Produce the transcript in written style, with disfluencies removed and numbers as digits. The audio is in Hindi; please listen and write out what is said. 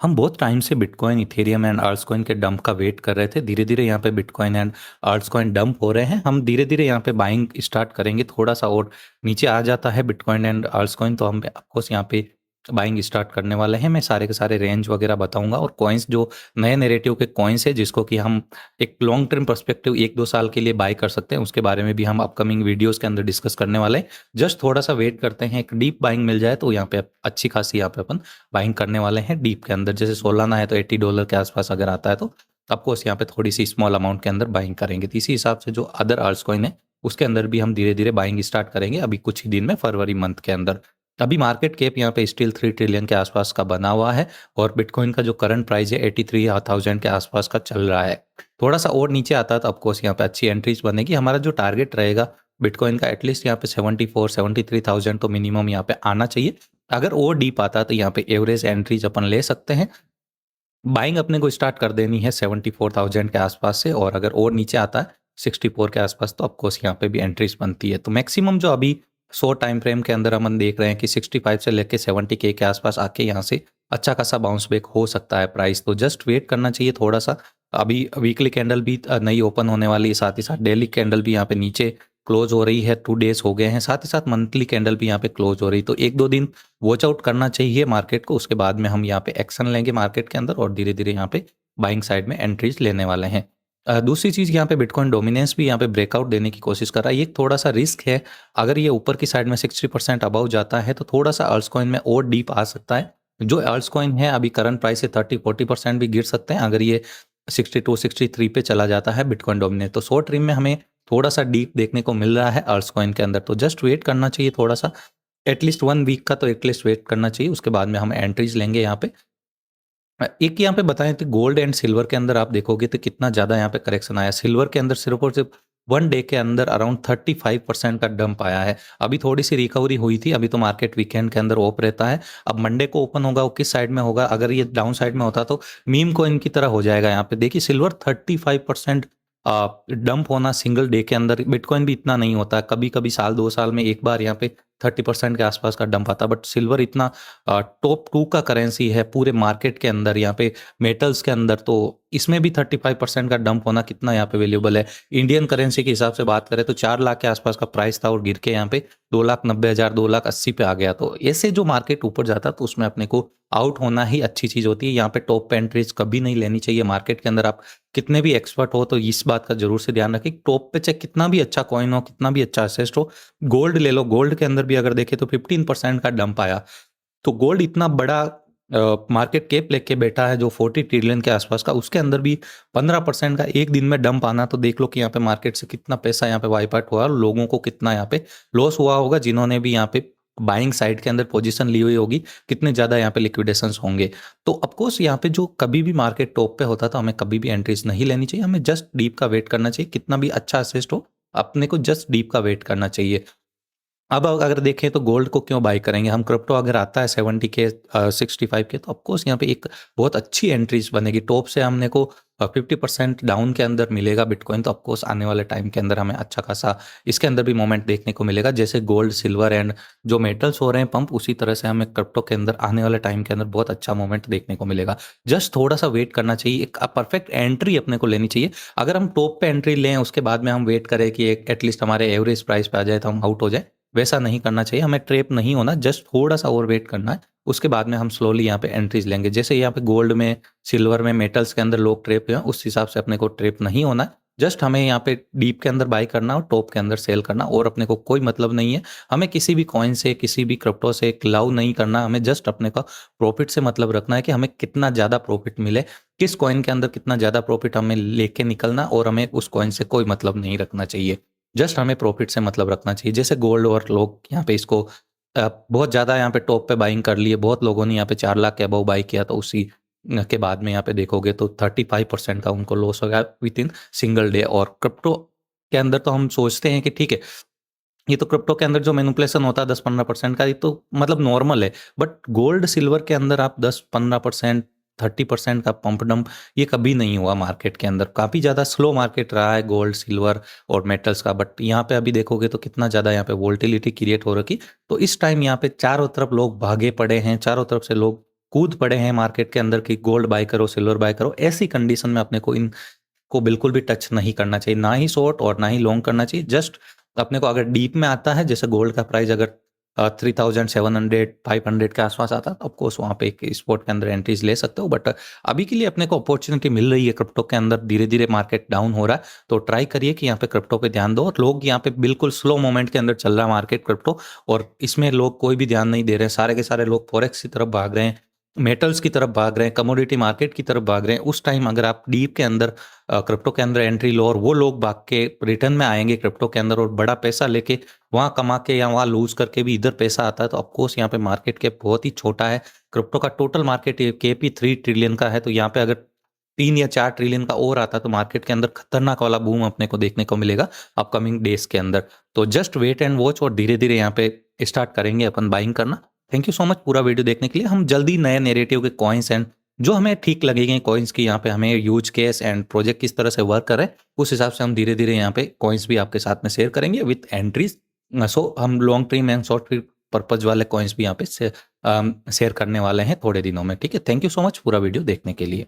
हम बहुत टाइम से बिटकॉइन, इथेरियम एंड आल्ट्सकॉइन के डंप का वेट कर रहे थे। धीरे धीरे यहाँ पे बिटकॉइन एंड आल्ट्सकॉइन डंप हो रहे हैं। हम धीरे धीरे यहाँ पे बाइंग स्टार्ट करेंगे। थोड़ा सा और नीचे आ जाता है बिटकॉइन एंड आल्ट्सकॉइन तो हम ऑफकोर्स यहाँ पे बाइंग स्टार्ट करने वाले हैं। मैं सारे के सारे रेंज वगैरह बताऊंगा और कॉइन्स जो नए नैरेटिव के कॉइन्स है जिसको कि हम एक लॉन्ग टर्म पर्सपेक्टिव 1-2 साल के लिए बाय कर सकते हैं, उसके बारे में भी हम अपकमिंग वीडियोस के अंदर डिस्कस करने वाले हैं। जस्ट थोड़ा सा वेट करते हैं, एक डीप बाइंग मिल जाए तो यहाँ पे अच्छी खासी यहाँ पे अपन बाइंग करने वाले हैं डीप के अंदर। जैसे सोलाना है तो $80 के आसपास अगर आता है तो ऑफकोर्स यहाँ पे थोड़ी सी स्मॉल अमाउंट के अंदर बाइंग करेंगे। तो इसी हिसाब से जो अदर आल्ट्स कॉइन है उसके अंदर भी हम धीरे धीरे बाइंग स्टार्ट करेंगे अभी कुछ ही दिन में, फरवरी मंथ के अंदर। अभी मार्केट कैप यहाँ पे स्टिल 3 ट्रिलियन के आसपास का बना हुआ है और बिटकॉइन का जो करंट प्राइस है 83,000 के आसपास का चल रहा है। थोड़ा सा और नीचे आता है तो ऑफकोर्स यहाँ पे अच्छी एंट्रीज बनेगी। हमारा जो टारगेट रहेगा बिटकॉइन का एटलीस्ट यहाँ पे 74-73,000 तो मिनिमम यहाँ पे आना चाहिए। अगर और डीप आता है तो यहाँ पे एवरेज एंट्रीज अपन ले सकते हैं। बाइंग अपने को स्टार्ट कर देनी है 74,000 के आसपास से, और अगर और नीचे आता है 64 के आसपास तो ऑफकोर्स यहाँ पे भी एंट्रीज बनती है। तो मैक्सिमम जो अभी 100 टाइम फ्रेम के अंदर हम देख रहे हैं कि 65 से लेके 70K के आसपास आके यहाँ से अच्छा खासा बाउंस बैक हो सकता है प्राइस। तो जस्ट वेट करना चाहिए थोड़ा सा। अभी वीकली कैंडल भी नई ओपन होने वाली है, साथ ही साथ डेली कैंडल भी यहाँ पे नीचे क्लोज हो रही है। 2 डेज हो गए हैं, साथ ही साथ मंथली कैंडल भी यहाँ पे क्लोज हो रही है। तो 1-2 दिन वॉच आउट करना चाहिए मार्केट को, उसके बाद में हम यहाँ पे एक्शन लेंगे मार्केट के अंदर और धीरे धीरे यहाँ पे बाइंग साइड में एंट्रीज लेने वाले हैं। दूसरी चीज़ यहाँ पे बिटकॉइन डोमिनेंस भी यहाँ पे ब्रेकआउट देने की कोशिश कर रहा है। ये थोड़ा सा रिस्क है, अगर ये ऊपर की साइड में 60% अबाउ जाता है तो थोड़ा सा अल्ट्स कॉइन में और डीप आ सकता है। जो अल्ट्स कॉइन है अभी करंट प्राइस से 30-40% भी गिर सकते हैं अगर ये 62-63 पे चला जाता है बिटकॉइन डोमिनेंस। तो शॉर्ट टर्म में हमें थोड़ा सा डीप देखने को मिल रहा है अल्ट्स कॉइन के अंदर। तो जस्ट वेट करना चाहिए थोड़ा सा, एटलीस्ट 1 वीक का तो एटलीस्ट वेट करना चाहिए, उसके बाद में हम एंट्रीज लेंगे यहाँ पे। एक यहाँ पे बताएं तो गोल्ड एंड सिल्वर के अंदर आप देखोगे तो कितना ज़्यादा यहाँ पे करेक्शन आया। सिल्वर के अंदर सिर्फ और सिर्फ 1 डे के अंदर अराउंड 35% का डंप आया है। अभी थोड़ी सी रिकवरी हुई थी, अभी तो मार्केट वीकेंड के अंदर ऑफ रहता है। अब मंडे को ओपन होगा, वो किस साइड में होगा, अगर ये डाउन साइड में होता तो मीम कोइन की तरह हो जाएगा। यहाँ पे देखिए सिल्वर 35% डंप होना सिंगल डे के अंदर। बिटकॉइन भी इतना नहीं होता, कभी कभी साल 2 साल में एक बार यहाँ पे 30% के आसपास का डंप आता, बट सिल्वर इतना टॉप 2 का करेंसी है पूरे मार्केट के अंदर यहाँ पे मेटल्स के अंदर। तो इसमें भी 35% का डंप होना कितना यहाँ पे वैल्यूबल है। इंडियन करेंसी के हिसाब से बात करें तो 4 लाख के आसपास का प्राइस था और गिर के यहाँ पे 2,90,000 2,80,000 पे आ गया। तो ऐसे जो मार्केट ऊपर जाता तो उसमें अपने को आउट होना ही अच्छी चीज़ होती है। यहाँ पे टॉप पे एंट्रीज कभी नहीं लेनी चाहिए मार्केट के अंदर। आप कितने भी एक्सपर्ट हो तो इस बात का जरूर से ध्यान रखें, टॉप पे चाहे कितना भी अच्छा कॉइन हो, कितना भी अच्छा असेस्ट हो। गोल्ड ले लो, गोल्ड के अंदर भी अगर देखें तो 15% का डंप आया। तो गोल्ड इतना बड़ा मार्केट कैप लेके बैठा है जो 40 ट्रिलियन के आसपास का, उसके अंदर भी 15% का एक दिन में डंप आना, तो देख लो कि यहाँ पे मार्केट से कितना पैसा यहाँ पे वाइप आउट हुआ और लोगों को कितना यहाँ पे लॉस हुआ होगा, जिन्होंने भी यहाँ पे बाइंग साइड के अंदर पोजीशन ली हुई होगी, कितने ज़्यादा यहाँ पे लिक्विडेशंस होंगे। तो ऑफकोर्स यहाँ पे जो कभी भी मार्केट टॉप पे होता तो हमें कभी भी एंट्रीज नहीं लेनी चाहिए, हमें जस्ट डीप का वेट करना चाहिए। कितना भी अच्छा असेस्ट हो अपने को जस्ट डीप का वेट करना चाहिए। अब अगर देखें तो गोल्ड को क्यों बाय करेंगे हम, क्रिप्टो अगर आता है 70K 65K तो ऑफकोर्स यहाँ पे एक बहुत अच्छी एंट्रीज बनेगी। टॉप से हमने को 50% डाउन के अंदर मिलेगा बिटकॉइन, तो ऑफकोर्स आने वाले टाइम के अंदर हमें अच्छा खासा इसके अंदर भी मोमेंट देखने को मिलेगा। जैसे गोल्ड सिल्वर एंड जो मेटल्स हो रहे हैं पंप, उसी तरह से हमें क्रिप्टो के अंदर आने वाले टाइम के अंदर बहुत अच्छा मोमेंट देखने को मिलेगा। जस्ट थोड़ा सा वेट करना चाहिए, एक परफेक्ट एंट्री अपने को लेनी चाहिए। अगर हम टॉप पे एंट्री लें उसके बाद में हम वेट करें कि एटलीस्ट हमारे एवरेज प्राइस पे आ जाए तो हम आउट हो जाए, वैसा नहीं करना चाहिए। हमें ट्रेप नहीं होना, जस्ट थोड़ा सा और वेट करना है, उसके बाद में हम स्लोली यहाँ पे एंट्रीज लेंगे। जैसे यहाँ पे गोल्ड में, सिल्वर में, मेटल्स के अंदर लोग ट्रेप हैं, उस हिसाब से अपने को ट्रेप नहीं होना है। जस्ट हमें यहाँ पे डीप के अंदर बाय करना और टॉप के अंदर सेल करना, और अपने को कोई मतलब नहीं है। हमें किसी भी कॉइन से, किसी भी क्रिप्टो से लव नहीं करना, हमें जस्ट अपने का प्रॉफिट से मतलब रखना है कि हमें कितना ज़्यादा प्रॉफिट मिले, किस कॉइन के अंदर कितना ज़्यादा प्रॉफिट हमें लेके निकलना, और हमें उस कॉइन से कोई मतलब नहीं रखना चाहिए। जस्ट हमें प्रॉफिट से मतलब रखना चाहिए। जैसे गोल्ड और लोग यहाँ पे इसको बहुत ज़्यादा यहाँ पे टॉप पे बाइंग कर लिए, बहुत लोगों ने यहाँ पे 4 लाख के अबव बाई किया, तो उसी के बाद में यहाँ पे देखोगे तो 35% का उनको लॉस हो गया विद इन सिंगल डे। और क्रिप्टो के अंदर तो हम सोचते हैं कि ठीक है, ये तो क्रिप्टो के अंदर जो मैनिपुलेशन होता है 10-15% का, ये तो मतलब नॉर्मल है। बट गोल्ड सिल्वर के अंदर आप 10-15% 30% का पंप डंप ये कभी नहीं हुआ मार्केट के अंदर। काफ़ी ज़्यादा स्लो मार्केट रहा है गोल्ड सिल्वर और मेटल्स का, बट यहाँ पे अभी देखोगे तो कितना ज़्यादा यहाँ पे वोल्टिलिटी क्रिएट हो रखी। तो इस टाइम यहाँ पे चारों तरफ लोग भागे पड़े हैं, चारों तरफ से लोग कूद पड़े हैं मार्केट के अंदर कि गोल्ड बाय करो, सिल्वर बाय करो, ऐसी कंडीशन में अपने को इन को बिल्कुल भी टच नहीं करना चाहिए, ना ही शॉर्ट और ना ही लॉन्ग करना चाहिए। जस्ट अपने को अगर डीप में आता है, जैसे गोल्ड का प्राइस अगर 3700 500 के आसपास आता है, तो ऑफकोर्स वहाँ पे एक स्पॉट के अंदर एंट्रीज ले सकते हो। बट अभी के लिए अपने को अपॉर्चुनिटी मिल रही है क्रिप्टो के अंदर, धीरे धीरे मार्केट डाउन हो रहा है, तो ट्राई करिए कि यहाँ पे क्रिप्टो पे ध्यान दो। और लोग यहाँ पे बिल्कुल स्लो मोमेंट के अंदर चल रहा है मार्केट क्रिप्टो, और इसमें लोग कोई भी ध्यान नहीं दे रहे हैं, सारे के सारे लोग फॉरेक्स की तरफ भाग रहे हैं, मेटल्स की तरफ भाग रहे हैं, कमोडिटी मार्केट की तरफ भाग रहे हैं। उस टाइम अगर आप डीप के अंदर क्रिप्टो के अंदर एंट्री लो, और वो लोग भाग के रिटर्न में आएंगे क्रिप्टो के अंदर और बड़ा पैसा लेके वहां कमा के या वहां लूज करके भी इधर पैसा आता है, तो ऑफकोर्स यहाँ पे मार्केट कैप बहुत ही छोटा है। क्रिप्टो का टोटल मार्केट कैप ही 3 ट्रिलियन का है, तो यहाँ पे अगर 3 या 4 ट्रिलियन का और आता तो मार्केट के अंदर खतरनाक वाला बूम अपने को देखने को मिलेगा अपकमिंग डेज के अंदर। तो जस्ट वेट एंड वॉच, और धीरे धीरे यहाँ पे स्टार्ट करेंगे अपन बाइंग करना। थैंक यू सो मच पूरा वीडियो देखने के लिए। हम जल्दी नए नैरेटिव के कॉइन्स एंड जो हमें ठीक लगेंगे कॉइन्स की, यहाँ पे हमें यूज केस एंड प्रोजेक्ट किस तरह से वर्क कर रहे हैं, उस हिसाब से हम धीरे धीरे यहाँ पे कॉइन्स भी आपके साथ में शेयर करेंगे विथ एंट्रीज। सो हम long term and short term purpose वाले कॉइन्स भी यहाँ पे शेयर करने वाले हैं थोड़े दिनों में। ठीक है, थैंक यू सो मच पूरा वीडियो देखने के लिए।